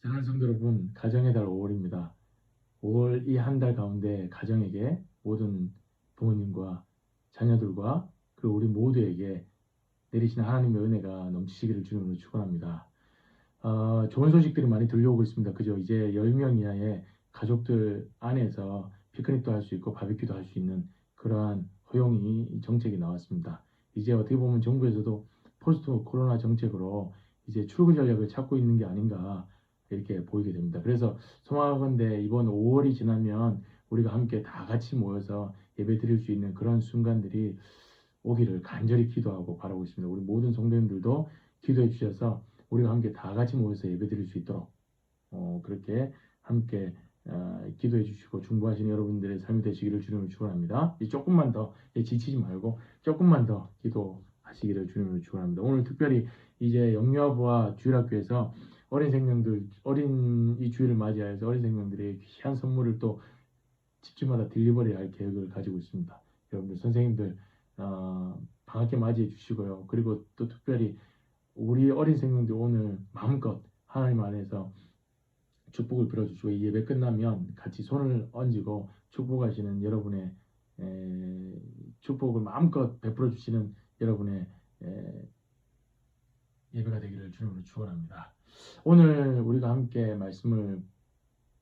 사랑하는 성도 여러분, 가정의 달 5월입니다. 5월 이 한 달 가운데 가정에게 모든 부모님과 자녀들과 그리고 우리 모두에게 내리시는 하나님의 은혜가 넘치시기를 주님으로 축원합니다. 좋은 소식들이 많이 들려오고 있습니다. 그죠? 이제 10명 이하의 가족들 안에서 피크닉도 할 수 있고 바비큐도 할 수 있는 그러한 허용이 정책이 나왔습니다. 이제 어떻게 보면 정부에서도 포스트 코로나 정책으로 이제 출구 전략을 찾고 있는 게 아닌가 이렇게 보이게 됩니다. 그래서 소망하건대 이번 5월이 지나면 우리가 함께 다 같이 모여서 예배 드릴 수 있는 그런 순간들이 오기를 간절히 기도하고 바라고 있습니다. 우리 모든 성도님들도 기도해 주셔서 우리가 함께 다 같이 모여서 예배 드릴 수 있도록 그렇게 함께 기도해 주시고 중보하시는 여러분들의 삶이 되시기를 주님을 축원합니다. 조금만 더 지치지 말고 조금만 더 기도하시기를 주님을 축원합니다. 오늘 특별히 이제 영유아부와 주일학교에서 어린 생명들 어린 이 주일을 맞이하여서 어린 생명들의 귀한 선물을 또 집집마다 딜리버리 할 계획을 가지고 있습니다. 여러분들 선생님들 방학에 맞이해 주시고요. 그리고 또 특별히 우리 어린 생명들 오늘 마음껏 하나님 안에서 축복을 빌어주시고 이 예배 끝나면 같이 손을 얹고 축복하시는 여러분의 축복을 마음껏 베풀어 주시는 여러분의 예배가 되기를 주님으로 축원합니다. 오늘 우리가 함께 말씀을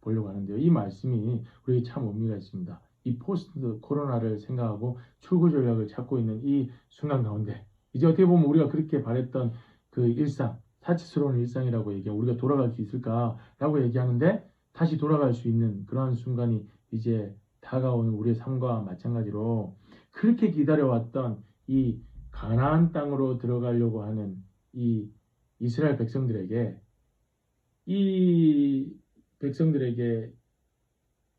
보려고 하는데요. 이 말씀이 우리에게 참 의미가 있습니다. 이 포스트 코로나를 생각하고 출구 전략을 찾고 있는 이 순간 가운데 이제 어떻게 보면 우리가 그렇게 바랬던 그 일상, 사치스러운 일상이라고 얘기하고 우리가 돌아갈 수 있을까라고 얘기하는데 다시 돌아갈 수 있는 그러한 순간이 이제 다가오는 우리의 삶과 마찬가지로 그렇게 기다려왔던 이 가나안 땅으로 들어가려고 하는 이 이스라엘 백성들에게 이 백성들에게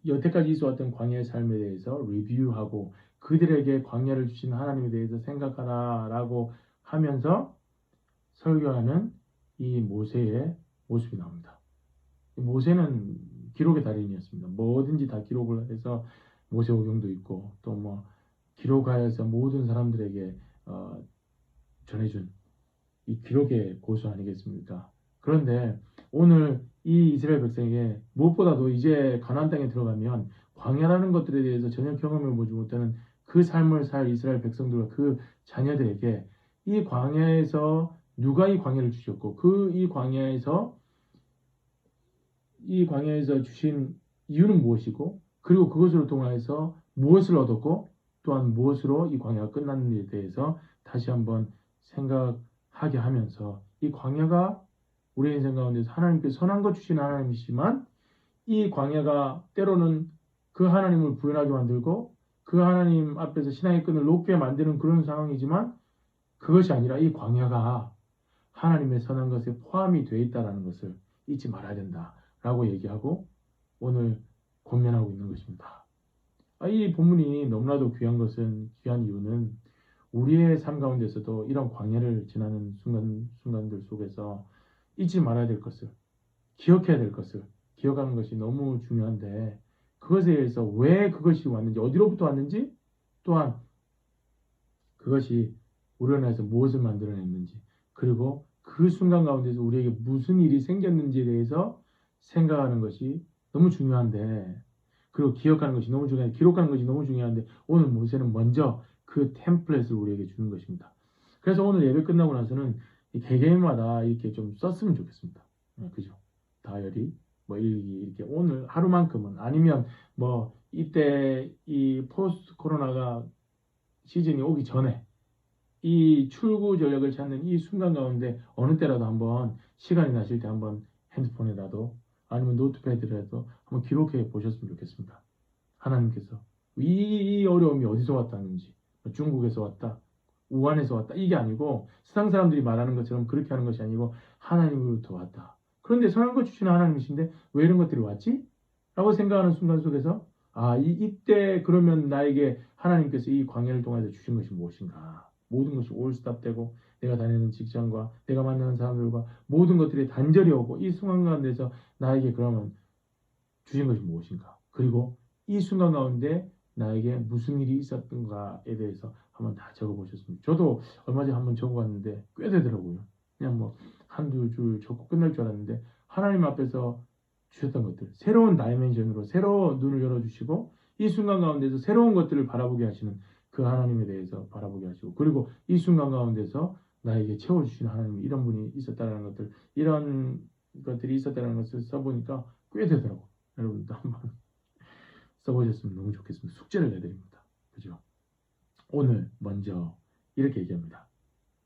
여태까지 있어왔던 광야의 삶에 대해서 리뷰하고 그들에게 광야를 주신 하나님에 대해서 생각하라라고 하면서 설교하는 이 모세의 모습이 나옵니다. 모세는 기록의 달인이었습니다. 뭐든지 다 기록을 해서 모세오경도 있고 또 뭐 기록하여서 모든 사람들에게 전해준 이 기록의 고수 아니겠습니까? 그런데 오늘 이 이스라엘 백성에게 무엇보다도 이제 가나안 땅에 들어가면 광야라는 것들에 대해서 전혀 경험해 보지 못하는 그 삶을 살 이스라엘 백성들과 그 자녀들에게 이 광야에서 누가 이 광야를 주셨고 이 광야에서 주신 이유는 무엇이고 그리고 그것으로 통하여서 무엇을 얻었고 또한 무엇으로 이 광야가 끝났는지에 대해서 다시 한번 생각하게 하면서 이 광야가 우리 인생 가운데서 하나님께 선한 것 주신 하나님이시지만 이 광야가 때로는 그 하나님을 부인하게 만들고 그 하나님 앞에서 신앙의 끈을 놓게 만드는 그런 상황이지만 그것이 아니라 이 광야가 하나님의 선한 것에 포함이 되어 있다는 것을 잊지 말아야 된다라고 얘기하고 오늘 권면하고 있는 것입니다. 이 본문이 너무나도 귀한 이유는 우리의 삶 가운데서도 이런 광야를 지나는 순간들 속에서 잊지 말아야 될 것을, 기억해야 될 것을 기억하는 것이 너무 중요한데 그것에 의해서 왜 그것이 왔는지, 어디로부터 왔는지, 또한 그것이 우리로 인해서 무엇을 만들어냈는지, 그리고 그 순간 가운데서 우리에게 무슨 일이 생겼는지에 대해서 생각하는 것이 너무 중요한데, 그리고 기억하는 것이 너무 중요한데, 기록하는 것이 너무 중요한데, 오늘 모세는 먼저 그 템플릿을 우리에게 주는 것입니다. 그래서 오늘 예배 끝나고 나서는 개개인마다 이렇게 좀 썼으면 좋겠습니다. 그죠? 다이어리, 뭐 이렇게 오늘 하루만큼은 아니면 뭐 이때 이 포스트 코로나가 시즌이 오기 전에 이 출구 전략을 찾는 이 순간 가운데 어느 때라도 한번 시간이 나실 때 한번 핸드폰에라도 아니면 노트패드라도 한번 기록해 보셨으면 좋겠습니다. 하나님께서 이 어려움이 어디서 왔다는지, 중국에서 왔다, 우한에서 왔다, 이게 아니고 세상 사람들이 말하는 것처럼 그렇게 하는 것이 아니고 하나님으로부터 왔다. 그런데 선한 것 주시는 하나님이신데 왜 이런 것들이 왔지? 라고 생각하는 순간 속에서 이때 그러면 나에게 하나님께서 이 광야를 통해서 주신 것이 무엇인가? 모든 것이 올스탑되고 내가 다니는 직장과 내가 만나는 사람들과 모든 것들이 단절이 오고 이 순간 가운데서 나에게 그러면 주신 것이 무엇인가? 그리고 이 순간 가운데 나에게 무슨 일이 있었던가에 대해서 한번 다 적어보셨습니다. 저도 얼마 전에 한번 적어봤는데 꽤 되더라고요. 그냥 뭐 한두 줄 적고 끝날 줄 알았는데 하나님 앞에서 주셨던 것들, 새로운 다이멘션으로 새로운 눈을 열어주시고 이 순간 가운데서 새로운 것들을 바라보게 하시는 그 하나님에 대해서 바라보게 하시고, 그리고 이 순간 가운데서 나에게 채워주시는 하나님, 이런 분이 있었다는 것들, 이런 것들이 있었다는 것을 써보니까 꽤 되더라고. 여러분도 한번 써보셨으면 너무 좋겠습니다. 숙제를 내드립니다. 그죠? 오늘 먼저 이렇게 얘기합니다.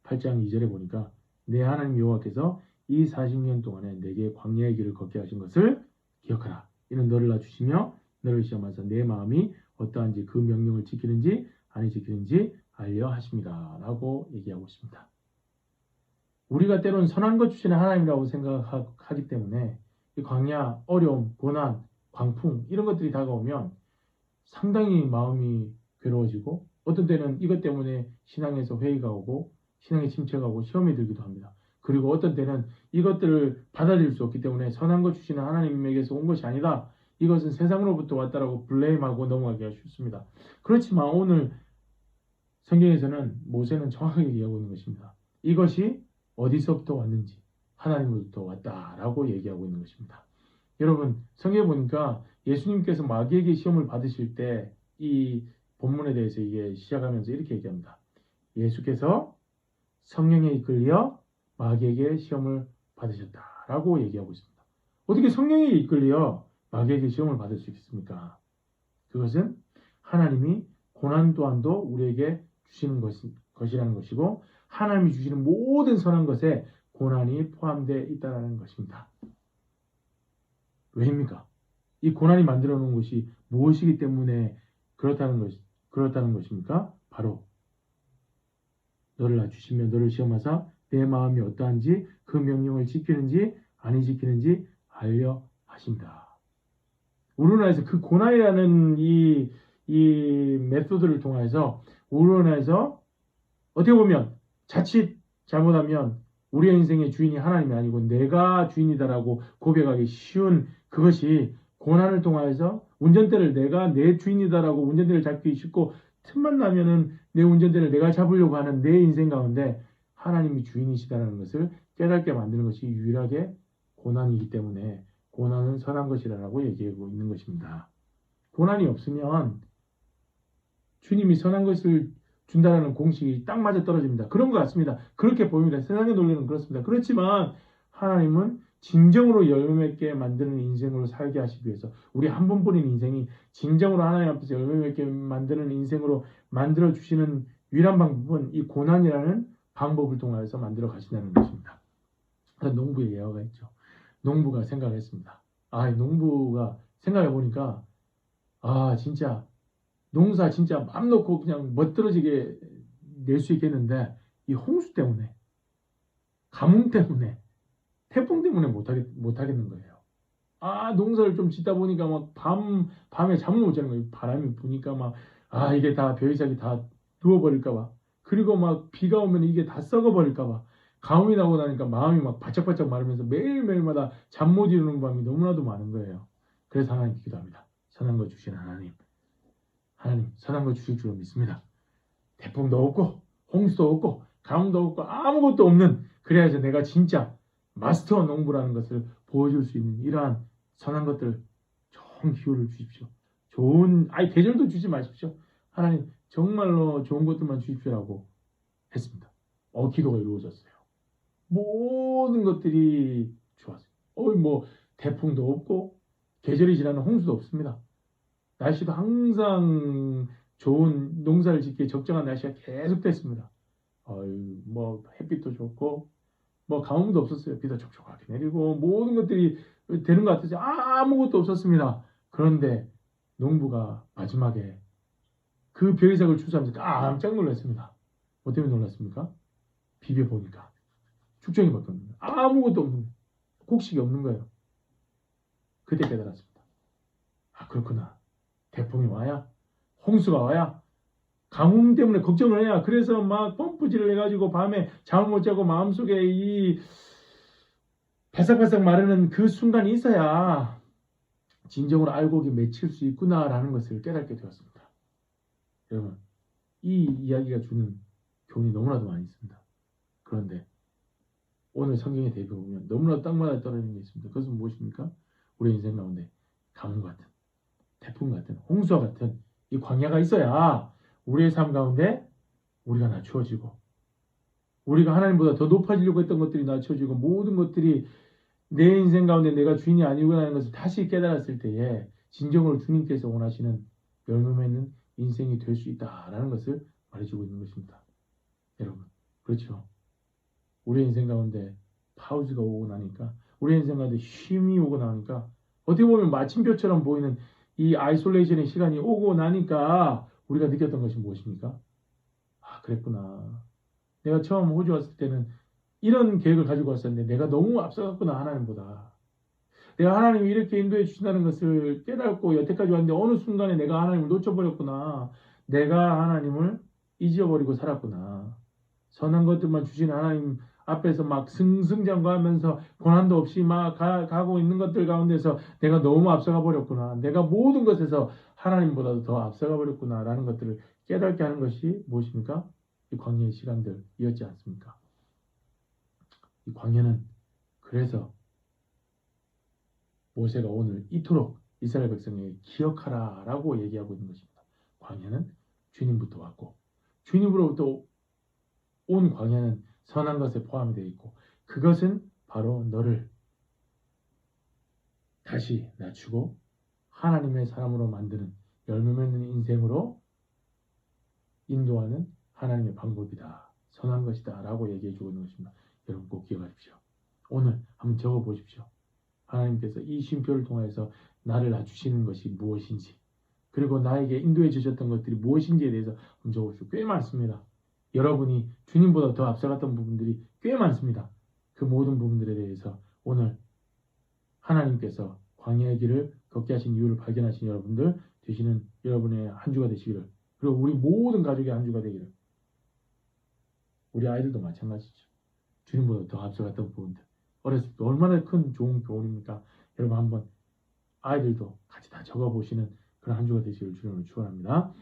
8장 2절에 보니까 내 하나님 여호와께서 이 40년 동안에 내게 광야의 길을 걷게 하신 것을 기억하라. 이는 너를 낮추시며 너를 시험하사 내 마음이 어떠한지 그 명령을 지키는지 아니 지키는지 알려 하십니다. 라고 얘기하고 있습니다. 우리가 때로는 선한 것 주시는 하나님이라고 생각하기 때문에 이 광야, 어려움, 고난, 광풍 이런 것들이 다가오면 상당히 마음이 괴로워지고 어떤 때는 이것 때문에 신앙에서 회의가 오고 신앙에 침체가 고 시험이 들기도 합니다. 그리고 어떤 때는 이것들을 받아들일 수 없기 때문에 선한 것 주시는 하나님에게서 온 것이 아니다. 이것은 세상으로부터 왔다라고 블레임하고 넘어가기가 쉽습니다. 그렇지만 오늘 성경에서는 모세는 정확하게 얘기하고 있는 것입니다. 이것이 어디서부터 왔는지 하나님으로부터 왔다라고 얘기하고 있는 것입니다. 여러분 성경에 보니까 예수님께서 마귀에게 시험을 받으실 때 이 본문에 대해서 이게 시작하면서 이렇게 얘기합니다. 예수께서 성령에 이끌려 마귀에게 시험을 받으셨다라고 얘기하고 있습니다. 어떻게 성령에 이끌려 마귀에게 시험을 받을 수 있습니까? 그것은 하나님이 고난 또한도 우리에게 주시는 것이라는 것이고 하나님이 주시는 모든 선한 것에 고난이 포함되어 있다는 것입니다. 왜입니까? 이 고난이 만들어 놓은 것이 무엇이기 때문에 그렇다는 것입니까? 바로 너를 낮추시며 너를 시험하사 내 마음이 어떠한지 그 명령을 지키는지 아니 지키는지 알려 하십니다. 우리나라에서 그 고난이라는 이 메소드를 통해서 우리나라에서 어떻게 보면 자칫 잘못하면 우리의 인생의 주인이 하나님이 아니고 내가 주인이다라고 고백하기 쉬운 그것이 고난을 통해서 운전대를 내가 내 주인이다라고 운전대를 잡기 쉽고 틈만 나면은 내 운전대를 내가 잡으려고 하는 내 인생 가운데 하나님이 주인이시다는 것을 깨닫게 만드는 것이 유일하게 고난이기 때문에 고난은 선한 것이라고 얘기하고 있는 것입니다. 고난이 없으면 주님이 선한 것을 준다는 공식이 딱 맞아 떨어집니다. 그런 것 같습니다. 그렇게 보입니다. 세상의 논리는 그렇습니다. 그렇지만 하나님은 진정으로 열매 맺게 만드는 인생으로 살게 하시기 위해서 우리 한 번뿐인 인생이 진정으로 하나님 앞에서 열매 맺게 만드는 인생으로 만들어 주시는 유일한 방법은 이 고난이라는 방법을 통해서 만들어 가신다는 것입니다. 농부의 예화가 있죠. 농부가 생각을 했습니다. 농부가 생각해 보니까 진짜 농사 진짜 맘 놓고 그냥 멋들어지게 낼 수 있겠는데 이 홍수 때문에 가뭄 때문에 태풍 때문에 못하겠는 거예요. 농사를 좀 짓다 보니까 막 밤에 잠을 못 자는 거예요. 바람이 부니까 막 이게 다 벼이삭이 다 누워버릴까봐. 그리고 막 비가 오면 이게 다 썩어버릴까봐. 가뭄이 나고 나니까 마음이 막 바짝바짝 마르면서 매일매일마다 잠 못 이루는 밤이 너무나도 많은 거예요. 그래서 하나님 기도합니다. 선한 거 주신 하나님 선한 거 주실 줄 믿습니다. 태풍도 없고 홍수도 없고 가뭄도 없고 아무것도 없는, 그래야지 내가 진짜 마스터 농부라는 것을 보여줄 수 있는 이러한 선한 것들 좋은 기회를 주십시오. 좋은 계절도 주지 마십시오. 하나님 정말로 좋은 것들만 주십시오라고 했습니다. 기도가 이루어졌어요. 모든 것들이 좋았어요. 태풍도 없고 계절이 지나는 홍수도 없습니다. 날씨도 항상 좋은 농사를 짓기에 적정한 날씨가 계속 됐습니다. 햇빛도 좋고 가뭄도 없었어요. 비도 촉촉하게 내리고 모든 것들이 되는 것 같아서 아무것도 없었습니다. 그런데 농부가 마지막에 그 벼이삭을 추수하면서 깜짝 놀랐습니다. 뭐 때문에 놀랐습니까? 비벼보니까 축정이 바뀌었는데 아무것도 없는, 곡식이 없는 거예요. 그때 깨달았습니다. 그렇구나. 태풍이 와야, 홍수가 와야, 가뭄 때문에 걱정을 해야, 그래서 막 펌프질을 해가지고 밤에 잠을 못 자고 마음속에 이 바삭바삭 마르는 그 순간이 있어야 진정으로 알곡이 맺힐 수 있구나라는 것을 깨닫게 되었습니다. 여러분, 이 이야기가 주는 교훈이 너무나도 많이 있습니다. 그런데 오늘 성경에 대입해 보면 너무나 땅마다 떨어지는 게 있습니다. 그것은 무엇입니까? 우리 인생 가운데 가뭄 같은, 태풍 같은, 홍수와 같은 이 광야가 있어야 우리의 삶 가운데 우리가 낮추어지고 우리가 하나님보다 더 높아지려고 했던 것들이 낮춰지고 모든 것들이 내 인생 가운데 내가 주인이 아니구나라는 것을 다시 깨달았을 때에 진정으로 주님께서 원하시는 열매 맺는 인생이 될 수 있다라는 것을 말해주고 있는 것입니다. 여러분, 그렇죠. 우리 인생 가운데 파우즈가 오고 나니까 우리 인생 가운데 쉼이 오고 나니까 어떻게 보면 마침표처럼 보이는 이 아이솔레이션의 시간이 오고 나니까 우리가 느꼈던 것이 무엇입니까? 아, 그랬구나. 내가 처음 호주 왔을 때는 이런 계획을 가지고 왔었는데 내가 너무 앞서갔구나, 하나님보다. 내가 하나님이 이렇게 인도해 주신다는 것을 깨닫고 여태까지 왔는데 어느 순간에 내가 하나님을 놓쳐버렸구나. 내가 하나님을 잊어버리고 살았구나. 선한 것들만 주신 하나님 앞에서 막 승승장구하면서 고난도 없이 막 가고 있는 것들 가운데서 내가 너무 앞서가 버렸구나. 내가 모든 것에서 하나님보다도 더 앞서가 버렸구나 라는 것들을 깨닫게 하는 것이 무엇입니까? 이 광야의 시간들이었지 않습니까? 이 광야는 그래서 모세가 오늘 이토록 이스라엘 백성에게 기억하라 라고 얘기하고 있는 것입니다. 광야는 주님부터 왔고 주님으로부터 온 광야는 선한 것에 포함이 되어 있고 그것은 바로 너를 다시 낮추고 하나님의 사람으로 만드는 열매 맺는 인생으로 인도하는 하나님의 방법이다. 선한 것이다 라고 얘기해 주고 있는 것입니다. 여러분 꼭 기억하십시오. 오늘 한번 적어보십시오. 하나님께서 이 쉼표를 통해서 나를 낮추시는 것이 무엇인지 그리고 나에게 인도해 주셨던 것들이 무엇인지에 대해서 한번 적어보십시오. 꽤 많습니다. 여러분이 주님보다 더 앞서갔던 부분들이 꽤 많습니다. 그 모든 부분들에 대해서 오늘 하나님께서 광야의 길을 걷게 하신 이유를 발견하신 여러분들 되시는 여러분의 한 주가 되시기를 그리고 우리 모든 가족의 한 주가 되기를 우리 아이들도 마찬가지죠. 주님보다 더 앞서갔던 부분들 어렸을 때 얼마나 큰 좋은 교훈입니까? 여러분 한번 아이들도 같이 다 적어보시는 그런 한 주가 되시기를 주님으로 축원합니다.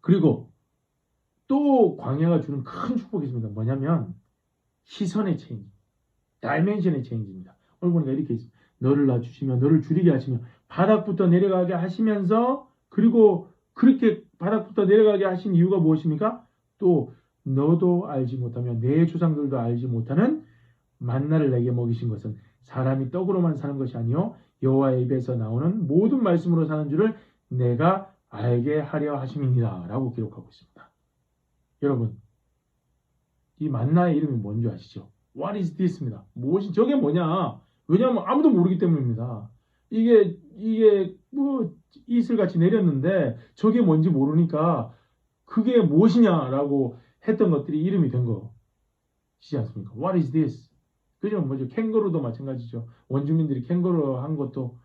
그리고 또 광야가 주는 큰 축복이 있습니다. 뭐냐면 시선의 체인지, 다이멘션의 체인지입니다. 오늘 보니까 이렇게 있습니다. 너를 낮추시며 너를 줄이게 하시며 바닥부터 내려가게 하시면서 그리고 그렇게 바닥부터 내려가게 하신 이유가 무엇입니까? 또 너도 알지 못하며 내 조상들도 알지 못하는 만나를 내게 먹이신 것은 사람이 떡으로만 사는 것이 아니요 여호와의 입에서 나오는 모든 말씀으로 사는 줄을 내가 알게 하려 하심이니라 라고 기록하고 있습니다. 여러분 이 만나의 이름이 뭔지 아시죠? What is this입니다. 무엇이 저게 뭐냐? 왜냐하면 아무도 모르기 때문입니다. 이게 뭐 이슬같이 내렸는데 저게 뭔지 모르니까 그게 무엇이냐라고 했던 것들이 이름이 된 것이지 않습니까? What is this? 그죠? 뭐죠? 캥거루도 마찬가지죠. 원주민들이 캥거루 한 것도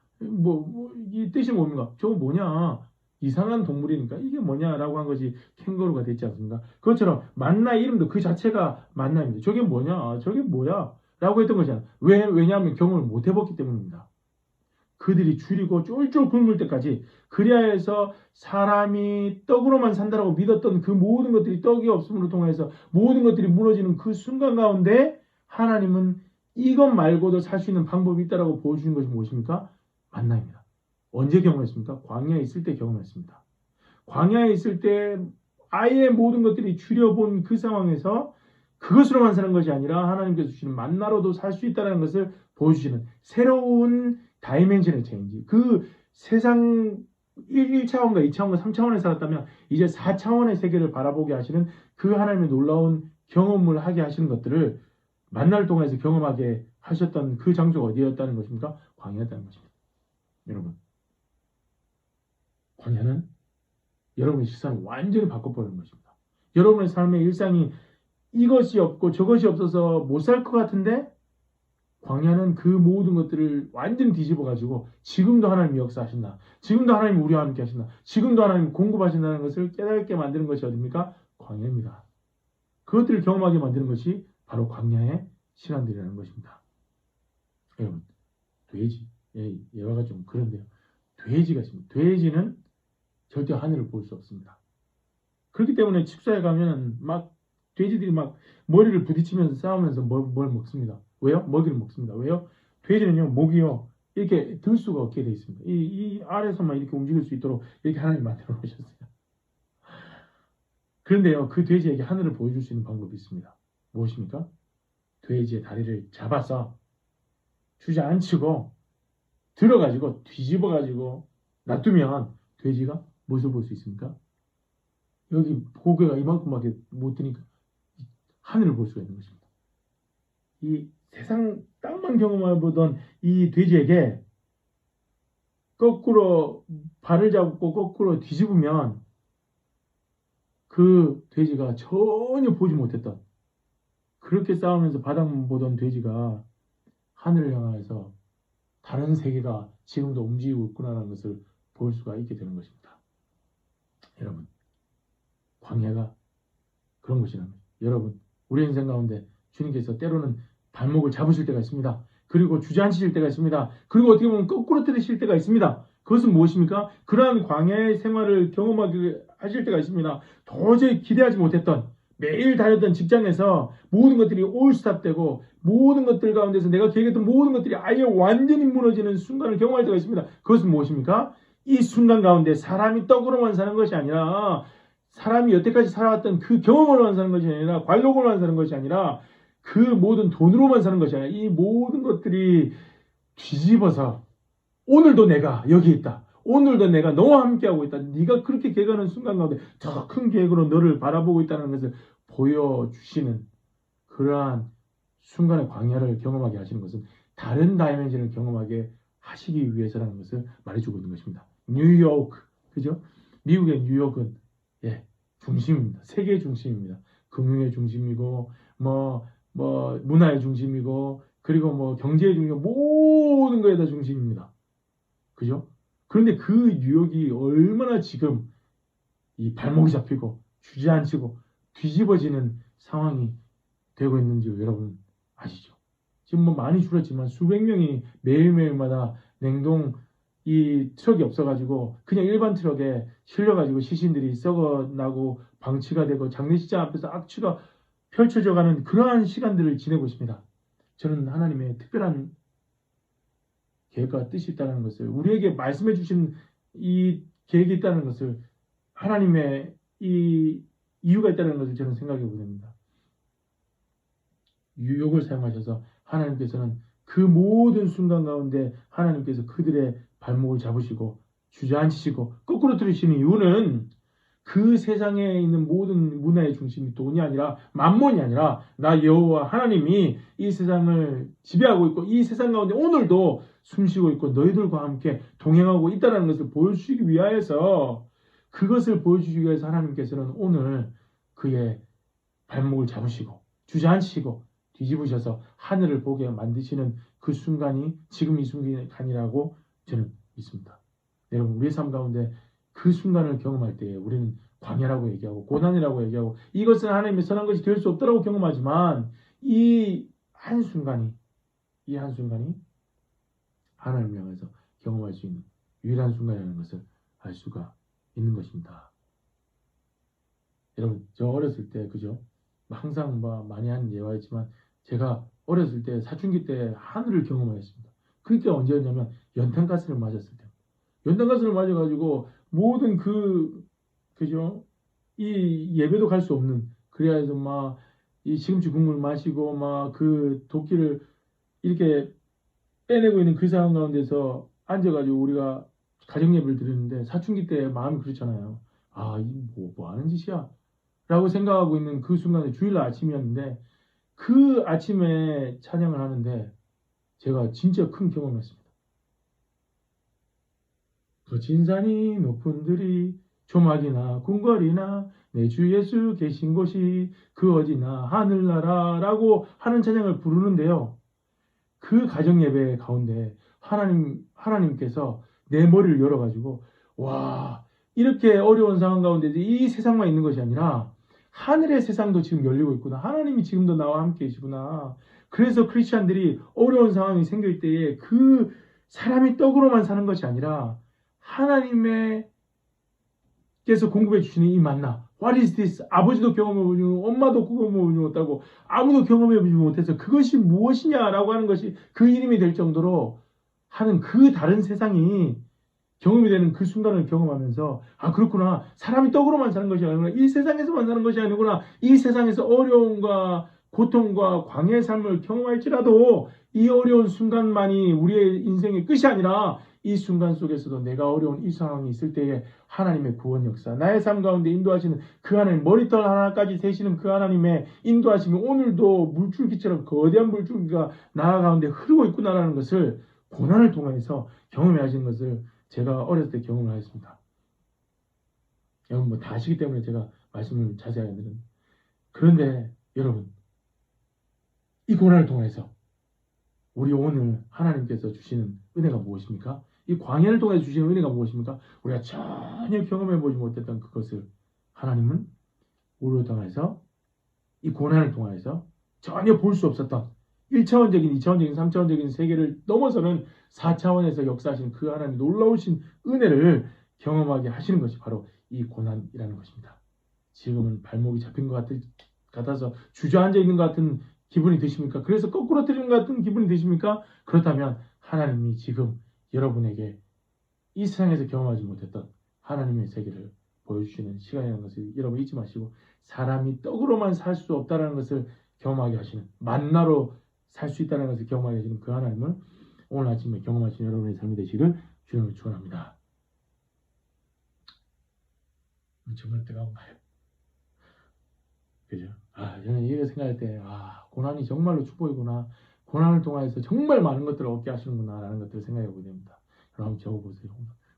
이 뜻이 뭡니까? 저거 뭐냐? 이상한 동물이니까 이게 뭐냐라고 한 것이 캥거루가 됐지 않습니까? 그것처럼 만나 이름도 그 자체가 만나입니다. 저게 뭐냐? 저게 뭐야? 라고 했던 거잖아요. 왜냐하면 경험을 못 해봤기 때문입니다. 그들이 줄이고 쫄쫄 굶을 때까지 그리하여 해서 사람이 떡으로만 산다라고 믿었던 그 모든 것들이 떡이 없음으로 통해서 모든 것들이 무너지는 그 순간 가운데 하나님은 이것 말고도 살 수 있는 방법이 있다라고 보여주는 것이 무엇입니까? 만나입니다. 언제 경험했습니까? 광야에 있을 때 경험했습니다. 광야에 있을 때 아예 모든 것들이 줄여본 그 상황에서 그것으로만 사는 것이 아니라 하나님께서 주시는 만나로도 살 수 있다는 것을 보여주시는 새로운 다이멘션의 체인지. 그 세상 1차원과 2차원과 3차원에 살았다면 이제 4차원의 세계를 바라보게 하시는 그 하나님의 놀라운 경험을 하게 하시는 것들을 만나를 통해서 경험하게 하셨던 그 장소가 어디였다는 것입니까? 광야였다는 것입니다. 여러분, 광야는 여러분의 시선을 완전히 바꿔버리는 것입니다. 여러분의 삶의 일상이 이것이 없고 저것이 없어서 못 살 것 같은데 광야는 그 모든 것들을 완전히 뒤집어가지고 지금도 하나님이 역사하신다. 지금도 하나님이 우리와 함께 하신다. 지금도 하나님이 공급하신다는 것을 깨닫게 만드는 것이 어딥니까? 광야입니다. 그것들을 경험하게 만드는 것이 바로 광야의 시간들이라는 것입니다. 여러분, 돼지, 예화가 좀 그런데요. 돼지가 있습니다. 돼지는 절대 하늘을 볼 수 없습니다. 그렇기 때문에 축사에 가면 막 돼지들이 막 머리를 부딪히면서 싸우면서 뭘 먹습니다. 왜요? 먹이를 먹습니다. 왜요? 돼지는요, 목이요, 이렇게 들 수가 없게 돼 있습니다. 이 아래서만 이렇게 움직일 수 있도록 이렇게 하나님 만들어 놓으셨어요. 그런데요, 그 돼지에게 하늘을 보여줄 수 있는 방법이 있습니다. 무엇입니까? 돼지의 다리를 잡아서 주저앉히고 들어가지고 뒤집어가지고 놔두면 돼지가 무엇을 볼 수 있습니까? 여기 고개가 이만큼밖에 못 드니까 하늘을 볼 수가 있는 것입니다. 이 세상 땅만 경험해보던 이 돼지에게 거꾸로 발을 잡고 거꾸로 뒤집으면 그 돼지가 전혀 보지 못했던, 그렇게 싸우면서 바닥만 보던 돼지가 하늘을 향해서 다른 세계가 지금도 움직이고 있구나라는 것을 볼 수가 있게 되는 것입니다. 여러분, 광야가 그런 것이라면, 여러분, 우리 인생 가운데 주님께서 때로는 발목을 잡으실 때가 있습니다. 그리고 주저앉히실 때가 있습니다. 그리고 어떻게 보면 거꾸로 들으실 때가 있습니다. 그것은 무엇입니까? 그러한 광야의 생활을 경험하게 하실 때가 있습니다. 도저히 기대하지 못했던, 매일 다녔던 직장에서 모든 것들이 올스탑되고 모든 것들 가운데서 내가 계획했던 모든 것들이 아예 완전히 무너지는 순간을 경험할 때가 있습니다. 그것은 무엇입니까? 이 순간 가운데 사람이 떡으로만 사는 것이 아니라, 사람이 여태까지 살아왔던 그 경험으로만 사는 것이 아니라, 관록으로만 사는 것이 아니라, 그 모든 돈으로만 사는 것이 아니라, 이 모든 것들이 뒤집어서 오늘도 내가 여기 있다, 오늘도 내가 너와 함께하고 있다, 네가 그렇게 계획하는 순간 가운데 더 큰 계획으로 너를 바라보고 있다는 것을 보여주시는 그러한 순간의 광야를 경험하게 하시는 것은 다른 다이멘션을 경험하게 하시기 위해서라는 것을 말해주고 있는 것입니다. 뉴욕, 그죠? 미국의 뉴욕은 중심입니다. 세계의 중심입니다. 금융의 중심이고, 문화의 중심이고, 그리고 경제의 중심이고, 모든 거에 다 중심입니다. 그죠? 그런데 그 뉴욕이 얼마나 지금 이 발목이 잡히고, 주저앉히고, 뒤집어지는 상황이 되고 있는지 여러분 아시죠? 지금 많이 줄었지만 수백 명이 매일매일마다 냉동 이 트럭이 없어가지고 그냥 일반 트럭에 실려가지고 시신들이 썩어나고 방치가 되고 장례식장 앞에서 악취가 펼쳐져가는 그러한 시간들을 지내고 있습니다. 저는 하나님의 특별한 계획과 뜻이 있다는 것을, 우리에게 말씀해 주신 이 계획이 있다는 것을, 하나님의 이 이유가 있다는 것을 저는 생각해 보게 됩니다. 유혹을 사용하셔서 하나님께서는 그 모든 순간 가운데 하나님께서 그들의 발목을 잡으시고 주저앉히시고 거꾸로 들으시는 이유는, 그 세상에 있는 모든 문화의 중심이 돈이 아니라, 만몬이 아니라 나 여호와 하나님이 이 세상을 지배하고 있고 이 세상 가운데 오늘도 숨쉬고 있고 너희들과 함께 동행하고 있다는 것을 보여주시기 위하여서, 그것을 보여주시기 위해서 하나님께서는 오늘 그의 발목을 잡으시고 주저앉히시고 뒤집으셔서 하늘을 보게 만드시는 그 순간이 지금 이 순간이라고 저는 믿습니다. 여러분, 우리의 삶 가운데 그 순간을 경험할 때에 우리는 광야라고 얘기하고 고난이라고 얘기하고 이것은 하나님의 선한 것이 될 수 없다고 경험하지만, 이 한 순간이 하나님을 향해서 경험할 수 있는 유일한 순간이라는 것을 알 수가 있는 것입니다. 여러분, 저 어렸을 때, 그죠? 항상 많이 하는 예화였지만, 제가 어렸을 때 사춘기 때 하늘을 경험하였습니다. 그게 언제였냐면 연탄가스를 맞았을 때. 연탄가스를 맞아가지고 모든 그죠? 이 예배도 갈 수 없는, 그래야 해서 이 시금치 국물 마시고 그 도끼를 이렇게 빼내고 있는 그 상황 가운데서 앉아가지고 우리가 가정 예배를 드리는데, 사춘기 때 마음이 그렇잖아요. 아, 이 뭐 하는 짓이야? 라고 생각하고 있는 그 순간에 주일날 아침이었는데, 그 아침에 찬양을 하는데 제가 진짜 큰 경험을 했습니다. 거친 산이 높은 들이 조막이나 궁궐이나 내 주 예수 계신 곳이 그 어디나 하늘나라라고 하는 찬양을 부르는데요. 그 가정 예배 가운데 하나님께서 내 머리를 열어가지고, 와, 이렇게 어려운 상황 가운데 이 세상만 있는 것이 아니라 하늘의 세상도 지금 열리고 있구나. 하나님이 지금도 나와 함께 계시구나. 그래서 크리스찬들이 어려운 상황이 생길 때에 그 사람이 떡으로만 사는 것이 아니라 하나님께서 공급해 주시는 이 만나, What is this? 아버지도 경험해보지 엄마도 경험해보지 못하고 아무도 경험해보지 못해서 그것이 무엇이냐라고 하는 것이 그 이름이 될 정도로 하는 그 다른 세상이 경험이 되는 그 순간을 경험하면서 아 그렇구나. 사람이 떡으로만 사는 것이 아니구나. 이 세상에서만 사는 것이 아니구나. 이 세상에서 어려움과 고통과 광야의 삶을 경험할지라도 이 어려운 순간만이 우리의 인생의 끝이 아니라 이 순간 속에서도 내가 어려운 이 상황이 있을 때에 하나님의 구원 역사, 나의 삶 가운데 인도하시는 그 하나님, 머리털 하나까지 세시는 그 하나님의 인도하심이 오늘도 물줄기처럼 거대한 물줄기가 나아 가운데 흐르고 있구나라는 것을 고난을 통해서 경험해 하시는 것을 제가 어렸을 때 경험을 하였습니다. 여러분 뭐 다 아시기 때문에 제가 말씀을 자세하게 드립니다. 그런데 여러분 이 고난을 통해서 우리 오늘 하나님께서 주시는 은혜가 무엇입니까? 이 광야를 통해 주시는 은혜가 무엇입니까? 우리가 전혀 경험해보지 못했던 그것을 하나님은 우리를 통해서 이 고난을 통해서 전혀 볼 수 없었던 1차원적인, 2차원적인, 3차원적인 세계를 넘어서는 4차원에서 역사하시는 그 하나님의 놀라우신 은혜를 경험하게 하시는 것이 바로 이 고난이라는 것입니다. 지금은 발목이 잡힌 것 같아서 주저앉아 있는 것 같은 기분이 드십니까? 그래서 거꾸로 뜨는 것 같은 기분이 드십니까? 그렇다면 하나님이 지금 여러분에게 이 세상에서 경험하지 못했던 하나님의 세계를 보여주시는 시간이라는 것을 여러분 잊지 마시고 사람이 떡으로만 살 수 없다는 것을 경험하게 하시는 만나로 살 수 있다는 것을 경험하게 하시는 그 하나님을 오늘 아침에 경험하시는 여러분의 삶이 되시기를 주님을 축원합니다. 정말 뜨거운가요? 그죠? 저는 이거 생각할 때, 고난이 정말로 축복이구나. 고난을 통해서 정말 많은 것들을 얻게 하시는구나. 라는 것들을 생각해 보게 됩니다. 여러분 적어보세요.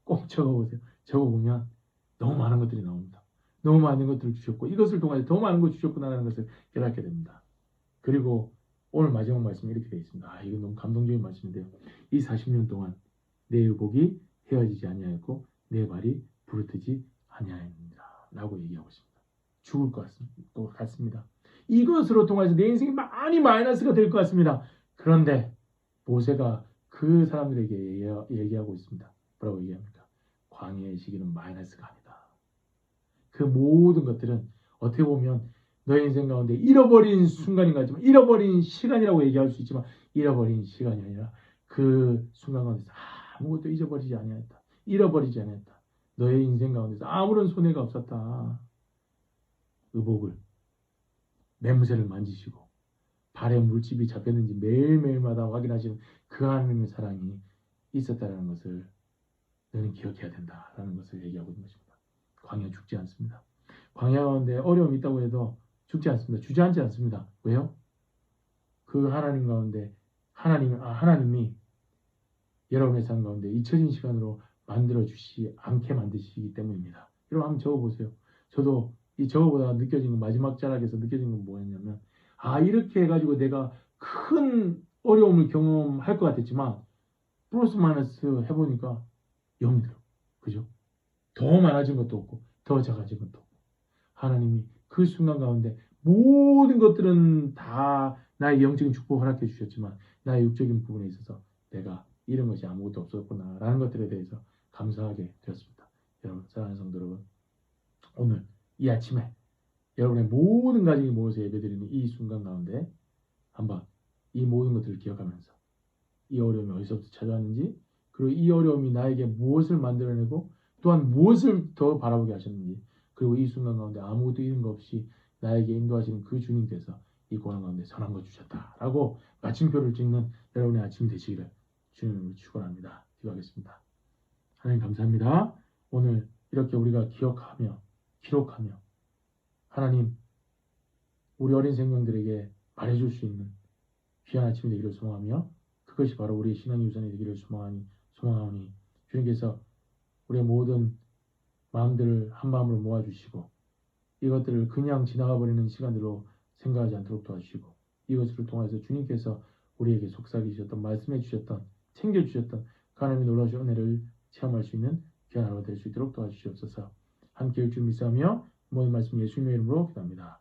꼭 적어보세요. 적어보면 너무 많은 것들이 나옵니다. 너무 많은 것들을 주셨고, 이것을 통해서 더 많은 걸 주셨구나라는 것을 깨닫게 됩니다. 그리고 오늘 마지막 말씀이 이렇게 되어 있습니다. 이건 너무 감동적인 말씀인데요. 이 40년 동안 내 의복이 헤어지지 아니하였고, 내 발이 부르트지 아니하였느니라. 라고 얘기하고 있습니다. 죽을 것 같습니다. 이것으로 통해서 내 인생이 많이 마이너스가 될 것 같습니다. 그런데 모세가 그 사람들에게 얘기하고 있습니다. 뭐라고 얘기합니까? 광야의 시기는 마이너스가 아니다. 그 모든 것들은 어떻게 보면 너의 인생 가운데 잃어버린 순간인 것 같지만 잃어버린 시간이라고 얘기할 수 있지만 잃어버린 시간이 아니라 그 순간 가운데서 아무것도 잊어버리지 아니했다. 잃어버리지 않았다. 너의 인생 가운데서 아무런 손해가 없었다. 의복을 매무새를 만지시고 발에 물집이 잡혔는지 매일매일마다 확인하시는 그 하나님의 사랑이 있었다는 것을 너는 기억해야 된다라는 것을 얘기하고 있는 것입니다. 광야 죽지 않습니다. 광야 가운데 어려움이 있다고 해도 죽지 않습니다. 주저앉지 않습니다. 왜요? 그 하나님 가운데 하나님이 여러분의 삶 가운데 잊혀진 시간으로 만들어주시 않게 만드시기 때문입니다. 여러분 한번 적어보세요. 저도 이 저거보다 느껴진 건 마지막 자락에서 느껴진 건 뭐였냐면 이렇게 해가지고 내가 큰 어려움을 경험할 것 같았지만 플러스 마이너스 해보니까 0이 들어. 그죠? 더 많아진 것도 없고 더 작아진 것도 없고 하나님이 그 순간 가운데 모든 것들은 다 나의 영적인 축복을 허락해 주셨지만 나의 육적인 부분에 있어서 내가 이런 것이 아무것도 없었구나 라는 것들에 대해서 감사하게 되었습니다. 여러분 사랑하는 성도 여러분 오늘 이 아침에 여러분의 모든 가정이 모여서 예배드리는 이 순간 가운데 한번 이 모든 것들을 기억하면서 이 어려움이 어디서부터 찾아왔는지 그리고 이 어려움이 나에게 무엇을 만들어내고 또한 무엇을 더 바라보게 하셨는지 그리고 이 순간 가운데 아무것도 잃은 것 없이 나에게 인도하시는 그 주님께서 이 고난 가운데 선한 것 주셨다라고 마침표를 찍는 여러분의 아침이 되시기를 주님으로 축원합니다. 기도하겠습니다. 하나님 감사합니다. 오늘 이렇게 우리가 기억하며 기록하며 하나님 우리 어린 생명들에게 말해줄 수 있는 귀한 아침이 되기를 소망하며 그것이 바로 우리의 신앙의 유산이 되기를 소망하오니 주님께서 우리의 모든 마음들을 한 마음으로 모아주시고 이것들을 그냥 지나가 버리는 시간들로 생각하지 않도록 도와주시고 이것을 통해서 주님께서 우리에게 속삭이셨던 말씀해 주셨던 챙겨주셨던 그 하나님의 놀라우신 은혜를 체험할 수 있는 귀한 하루가 될 수 있도록 도와주시옵소서. 함께 일 줄 믿사하며 모든 말씀 예수님의 이름으로 기도합니다.